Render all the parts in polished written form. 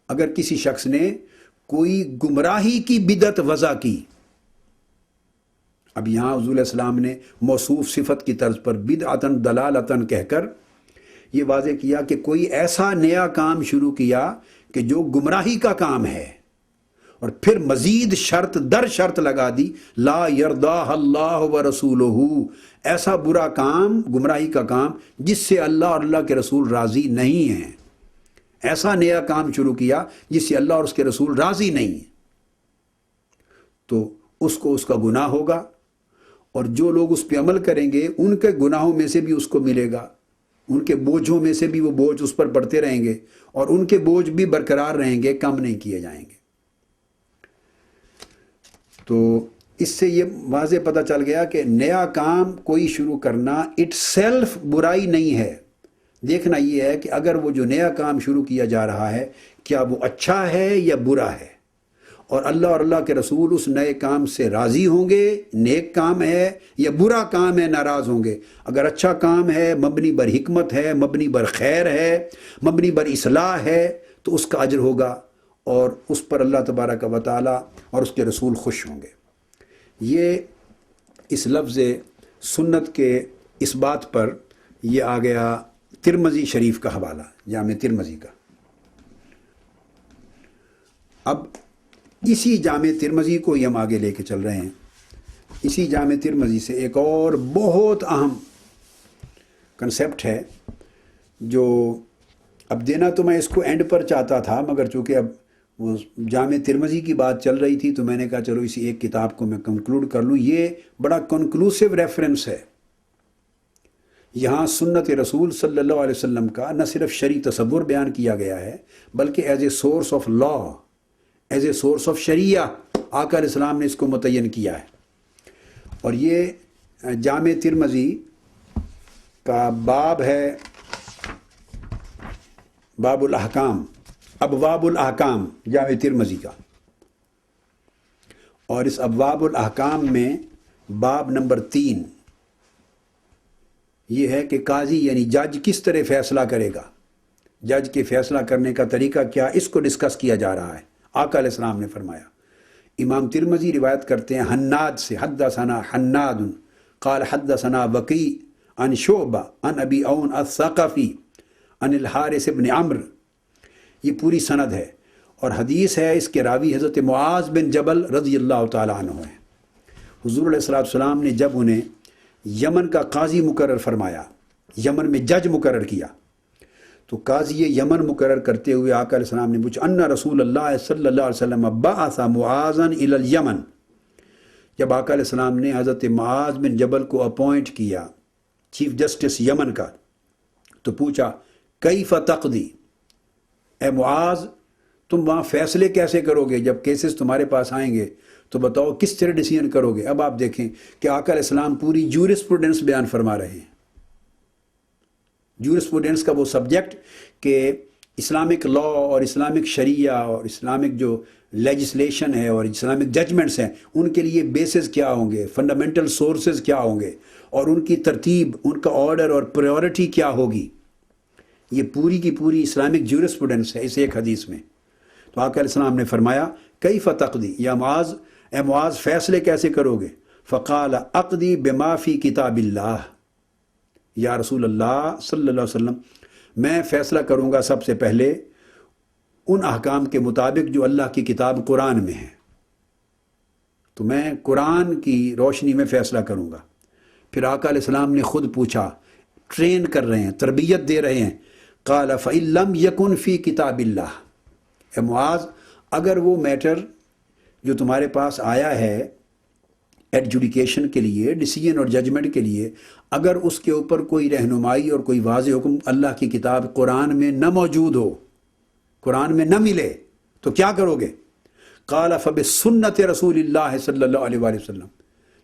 اگر کسی شخص نے کوئی گمراہی کی بدعت وضع کی، اب یہاں حضور علیہ السلام نے موصوف صفت کی طرز پر بدعتن دلالتن کہہ کر یہ واضح کیا کہ کوئی ایسا نیا کام شروع کیا کہ جو گمراہی کا کام ہے، اور پھر مزید شرط در شرط لگا دی لا یرضاہ اللہ ورسولہ، ایسا برا کام، گمراہی کا کام جس سے اللہ اور اللہ کے رسول راضی نہیں ہیں، ایسا نیا کام شروع کیا جس سے اللہ اور اس کے رسول راضی نہیں ہیں، تو اس کو اس کا گناہ ہوگا، اور جو لوگ اس پہ عمل کریں گے ان کے گناہوں میں سے بھی اس کو ملے گا، ان کے بوجھوں میں سے بھی وہ بوجھ اس پر پڑتے رہیں گے، اور ان کے بوجھ بھی برقرار رہیں گے، کم نہیں کیے جائیں گے۔ تو اس سے یہ واضح پتہ چل گیا کہ نیا کام کوئی شروع کرنا اٹ سیلف برائی نہیں ہے، دیکھنا یہ ہے کہ اگر وہ جو نیا کام شروع کیا جا رہا ہے کیا وہ اچھا ہے یا برا ہے، اور اللہ کے رسول اس نئے کام سے راضی ہوں گے، نیک کام ہے یا برا کام ہے ناراض ہوں گے۔ اگر اچھا کام ہے، مبنی بر حکمت ہے، مبنی بر خیر ہے، مبنی بر اصلاح ہے، تو اس کا اجر ہوگا، اور اس پر اللہ تبارک و تعالی اور اس کے رسول خوش ہوں گے۔ یہ اس لفظ سنت کے اس بات پر یہ آ گیا ترمذی شریف کا حوالہ، جامع ترمذی کا۔ اب اسی جامع ترمذی کو ہم آگے لے کے چل رہے ہیں۔ اسی جامع ترمذی سے ایک اور بہت اہم کنسیپٹ ہے جو اب دینا تو میں اس کو اینڈ پر چاہتا تھا، مگر چونکہ اب وہ جامع ترمذی کی بات چل رہی تھی تو میں نے کہا چلو اسی ایک کتاب کو میں کنکلوڈ کر لوں۔ یہ بڑا کنکلوسیو ریفرنس ہے، یہاں سنت رسول صلی اللہ علیہ وسلم کا نہ صرف شرعی تصور بیان کیا گیا ہے بلکہ as a source of law, as a source of شریعہ آقا علیہ السلام نے اس کو متعین کیا ہے۔ اور یہ جامع ترمذی کا باب ہے باب الاحکام، ابواب الاحکام جامع ترمذی کا، اور اس ابواب الاحکام میں باب نمبر 3 یہ ہے کہ قاضی یعنی جج کس طرح فیصلہ کرے گا، جج کے فیصلہ کرنے کا طریقہ کیا، اس کو ڈسکس کیا جا رہا ہے۔ آقا علیہ السلام نے فرمایا، امام ترمذی روایت کرتے ہیں حناد سے، حدثنا حناد قال حدثنا وقی عن شعبہ عن ابی عون الثقفی عن الحارث بن عمرو، یہ پوری سند ہے، اور حدیث ہے اس کے راوی حضرت معاذ بن جبل رضی اللہ تعالیٰ عنہ ہیں۔ حضور علیہ السلام نے جب انہیں یمن کا قاضی مقرر فرمایا، یمن میں جج مقرر کیا، تو قاضی یمن مقرر کرتے ہوئے آقا علیہ السلام نے پوچھا ان رسول اللہ صلی اللہ علیہ وسلم بعث معاذا الی الیمن، جب آقا علیہ السلام نے حضرت معاذ بن جبل کو اپوائنٹ کیا چیف جسٹس یمن کا، تو پوچھا کیف تقضی، اے معاذ تم وہاں فیصلے کیسے کرو گے، جب کیسز تمہارے پاس آئیں گے تو بتاؤ کس طرح ڈیسیژن کرو گے۔ اب آپ دیکھیں کہ آقا علیہ السلام پوری جورسپروڈنس بیان فرما رہے ہیں، جورسپروڈنس کا وہ سبجیکٹ کہ اسلامک لا اور اسلامک شریعہ اور اسلامک جو لیجسلیشن ہے اور اسلامک ججمنٹس ہیں ان کے لیے بیسز کیا ہوں گے، فنڈامنٹل سورسز کیا ہوں گے، اور ان کی ترتیب، ان کا آرڈر اور پریورٹی کیا ہوگی، یہ پوری کی پوری اسلامک جورسپروڈنس ہے اس ایک حدیث میں۔ تو آقا علیہ السلام نے فرمایا کیف تقضی، یا معاذ، اے معاذ فیصلے کیسے کرو گے، فقال اقضی بما فی کتاب اللہ، یا رسول اللہ صلی اللہ علیہ وسلم میں فیصلہ کروں گا سب سے پہلے ان احکام کے مطابق جو اللہ کی کتاب قرآن میں ہے، تو میں قرآن کی روشنی میں فیصلہ کروں گا۔ پھر آقا علیہ السلام نے خود پوچھا، ٹرین کر رہے ہیں، تربیت دے رہے ہیں، قال فَإِن لَمْ يَكُنْ فِي كِتَابِ اللَّهِ، اے معاذ اگر وہ میٹر جو تمہارے پاس آیا ہے ایڈجوڈیکیشن کے لیے، ڈیسیجن اور ججمنٹ کے لیے، اگر اس کے اوپر کوئی رہنمائی اور کوئی واضح حکم اللہ کی کتاب قرآن میں نہ موجود ہو، قرآن میں نہ ملے، تو کیا کرو گے؟ قال فبسنت رسول اللہ صلی اللہ علیہ وآلہ وسلم،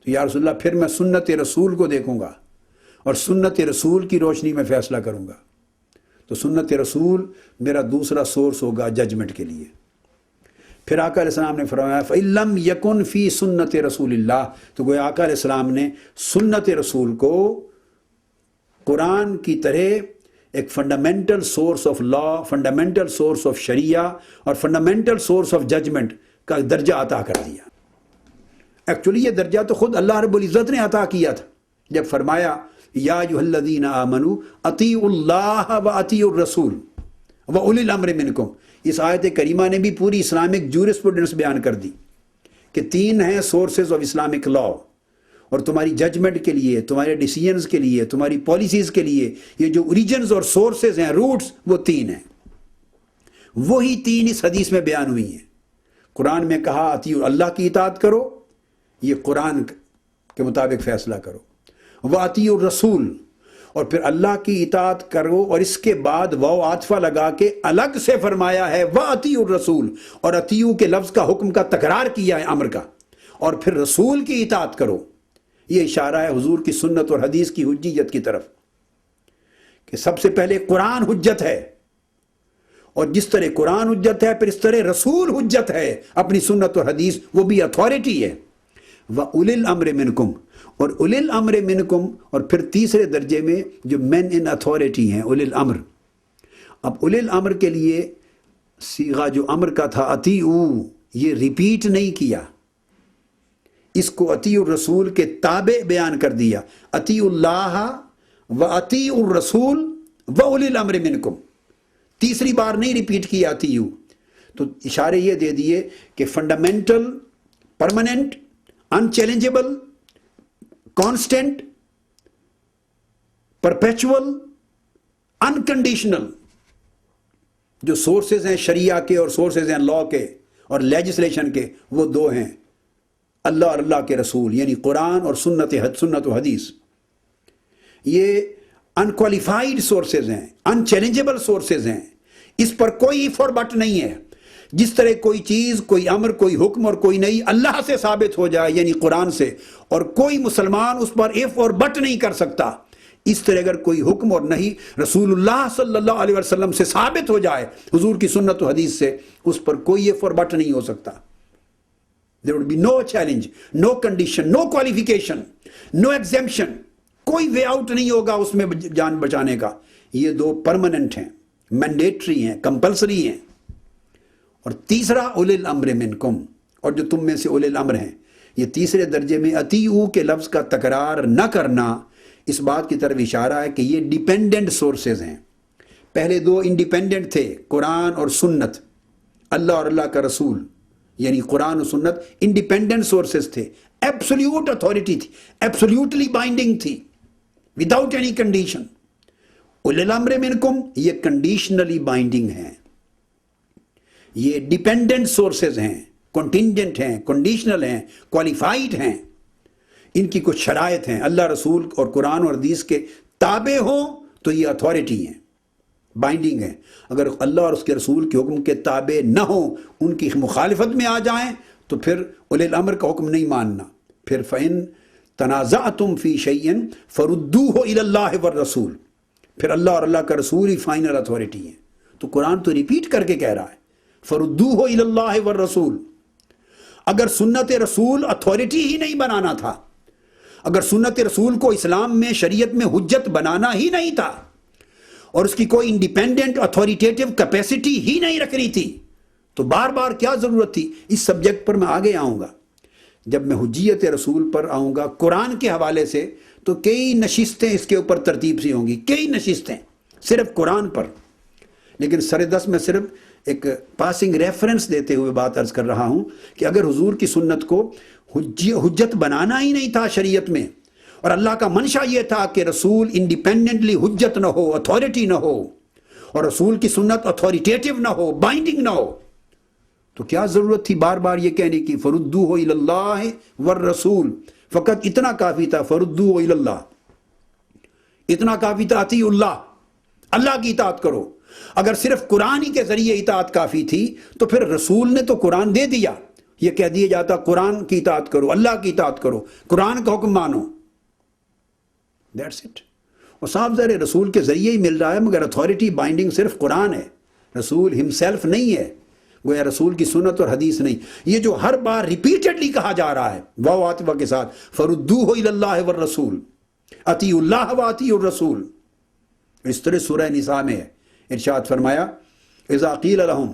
تو یا رسول اللہ پھر میں سنت رسول کو دیکھوں گا اور سنت رسول کی روشنی میں فیصلہ کروں گا۔ تو سنت رسول میرا دوسرا سورس ہوگا ججمنٹ کے لیے۔ پھر آقا علیہ السلام نے فرمایا فَإِن لَمْ يَكُنْ فِي سُنَّتِ رَسُولِ اللَّهِ، تو گویا آقا علیہ السلام نے سنت رسول کو قرآن کی طرح ایک fundamental source of law, fundamental source of شریعہ اور فنڈامنٹل سورس آف ججمنٹ کا درجہ عطا کر دیا۔ ایکچولی یہ درجہ تو خود اللہ رب العزت نے عطا کیا تھا جب فرمایا یا ایھا الذین آمنوا اطیعوا اللہ و اطیعوا الرسول و اولی الامر منکم۔ اس آیت کریمہ نے بھی پوری اسلامک جورسپروڈنس بیان کر دی کہ 3 ہیں سورسز آف اسلامک لا، اور تمہاری ججمنٹ کے لیے، تمہارے ڈیسیجنز کے لیے، تمہاری پالیسیز کے لیے یہ جو اوریجنز اور سورسز ہیں، روٹس، وہ 3 ہیں۔ وہی 3 اس حدیث میں بیان ہوئی ہیں۔ قرآن میں کہا اطیعوا اللہ کی اطاعت کرو، یہ قرآن کے مطابق فیصلہ کرو، وَأَطِيعُوا الرَّسُولَ، اور پھر اللہ کی اطاعت کرو، اور اس کے بعد واو عاطفہ لگا کے الگ سے فرمایا ہے وَأَطِيعُوا الرَّسُولَ، اور اطیعوا کے لفظ کا حکم کا تکرار کیا ہے، امر کا، اور پھر رسول کی اطاعت کرو۔ یہ اشارہ ہے حضور کی سنت اور حدیث کی حجیت کی طرف کہ سب سے پہلے قرآن حجت ہے، اور جس طرح قرآن حجت ہے پھر اس طرح رسول حجت ہے، اپنی سنت اور حدیث وہ بھی اتھارٹی ہے۔ وَأُولِي الْأَمْرِ مِنْكُمْ، اور اولی الامر منکم، اور پھر تیسرے درجے میں جو مین ان اتھارٹی ہیں، اولی الامر۔ اب اولی الامر کے لیے صیغہ جو امر کا تھا اطیعوا، یہ ریپیٹ نہیں کیا، اس کو اطیعوا الرسول کے تابع بیان کر دیا، اطیعوا اللہ و اطیعوا الرسول و اولی الامر منکم، تیسری بار نہیں ریپیٹ کیا اطیعوا۔ تو اشارے یہ دے دیے کہ fundamental, permanent, unchallengeable, constant, perpetual, unconditional جو سورسز ہیں شریعہ کے اور سورسز ہیں لا کے اور لیجسلیشن کے، وہ 2 ہیں، اللہ اور اللہ کے رسول، یعنی قرآن اور سنت و حدیث۔ یہ انکوالیفائڈ سورسز ہیں، انچیلنجیبل سورسز ہیں، اس پر کوئی ایف اور بٹ نہیں ہے۔ جس طرح کوئی چیز، کوئی امر، کوئی حکم اور کوئی نہیں اللہ سے ثابت ہو جائے، یعنی قرآن سے، اور کوئی مسلمان اس پر ایف اور بٹ نہیں کر سکتا، اس طرح اگر کوئی حکم اور نہیں رسول اللہ صلی اللہ علیہ وسلم سے ثابت ہو جائے، حضور کی سنت و حدیث سے، اس پر کوئی ایف اور بٹ نہیں ہو سکتا۔ There would be no challenge, no condition, no qualification, no exemption، کوئی وے آؤٹ نہیں ہوگا اس میں جان بچانے کا۔ یہ 2 پرماننٹ ہیں، مینڈیٹری ہیں، کمپلسری ہیں۔ اور تیسرا اولی الامر منکم، اور جو تم میں سے اولی الامر ہیں، یہ تیسرے درجے میں اطیعوا کے لفظ کا تکرار نہ کرنا اس بات کی طرف اشارہ ہے کہ یہ ڈیپینڈنٹ سورسز ہیں۔ پہلے 2 انڈیپینڈنٹ تھے، قرآن اور سنت، اللہ اور اللہ کا رسول، یعنی قرآن و سنت انڈیپینڈنٹ سورسز تھے، ایبسولیوٹ اتھارٹی تھی، ایبسولیوٹلی بائنڈنگ تھی، وداؤٹ اینی کنڈیشن۔ اولی الامر منکم یہ کنڈیشنلی بائنڈنگ ہیں، یہ ڈیپینڈنٹ سورسز ہیں، کنٹینجنٹ ہیں، کنڈیشنل ہیں، کوالیفائڈ ہیں، ان کی کچھ شرائط ہیں، اللہ رسول اور قرآن اور حدیث کے تابع ہوں تو یہ اتھارٹی ہیں، بائنڈنگ ہیں۔ اگر اللہ اور اس کے رسول کے حکم کے تابع نہ ہوں، ان کی مخالفت میں آ جائیں، تو پھر اولی الامر کا حکم نہیں ماننا۔ پھر فَإِن تَنَازَعْتُمْ فِي شَيْءٍ فَرُدُّوهُ إِلَى اللَّهِ وَالرَّسُولِ، پھر اللہ اور اللہ کا رسول ہی فائنل اتھارٹی ہیں۔ تو قرآن تو ریپیٹ کر کے کہہ رہا ہے فَرُدُّوهُ إِلَى اللَّهِ وَالرَّسُولِ۔ اگر سنت رسول اتھارٹی ہی نہیں بنانا تھا، اگر سنت رسول کو اسلام میں، شریعت میں حجت بنانا ہی نہیں تھا، اور اس کی کوئی انڈیپینڈنٹ اتھارٹیٹیو کیپیسٹی ہی نہیں رکھنی تھی، تو بار بار کیا ضرورت تھی؟ اس سبجیکٹ پر میں آگے آؤں گا، جب میں حجیت رسول پر آؤں گا قرآن کے حوالے سے، تو کئی نشستیں اس کے اوپر ترتیب سے ہوں گی، کئی نشستیں صرف قرآن پر۔ لیکن سر دست میں صرف ایک پاسنگ ریفرنس دیتے ہوئے بات عرض کر رہا ہوں کہ اگر حضور کی سنت کو حجت بنانا ہی نہیں تھا شریعت میں، اور اللہ کا منشا یہ تھا کہ رسول انڈیپینڈنٹلی حجت نہ ہو، اتھارٹی نہ ہو، اور رسول کی سنت اتھارٹیٹیو نہ ہو، بائنڈنگ نہ ہو، تو کیا ضرورت تھی بار بار یہ کہنے کی فَرُدُّوهُ إِلَى اللَّهِ وَالرَّسُولِ؟ فقط اتنا کافی تھا، فَرُدُّوهُ إِلَى اللَّهِ، اتنا کافی تھا، اطیعوا اللہ، اللہ کی اطاعت کرو۔ اگر صرف قرآن ہی کے ذریعے اطاعت کافی تھی تو پھر رسول نے تو قرآن دے دیا، یہ کہہ دیا جاتا قرآن کی اطاعت کرو، اللہ کی اطاعت کرو، قرآن کا حکم مانو، دیٹس اٹ۔ اور صاحب ظاہر رسول کے ذریعے ہی مل رہا ہے، مگر اتھارٹی بائنڈنگ صرف قرآن ہے، رسول ہمسیلف نہیں ہے، گویا رسول کی سنت اور حدیث نہیں۔ یہ جو ہر بار ریپیٹڈلی کہا جا رہا ہے واو عاطفہ کے ساتھ، فَرُدُّوهُ إِلَى اللَّهِ وَالرَّسُولِ، اطیعوا اللہ و اطیعوا الرسول، اس طرح سورہ نساء میں ہے، ارشاد فرمایا اذا قیل لهم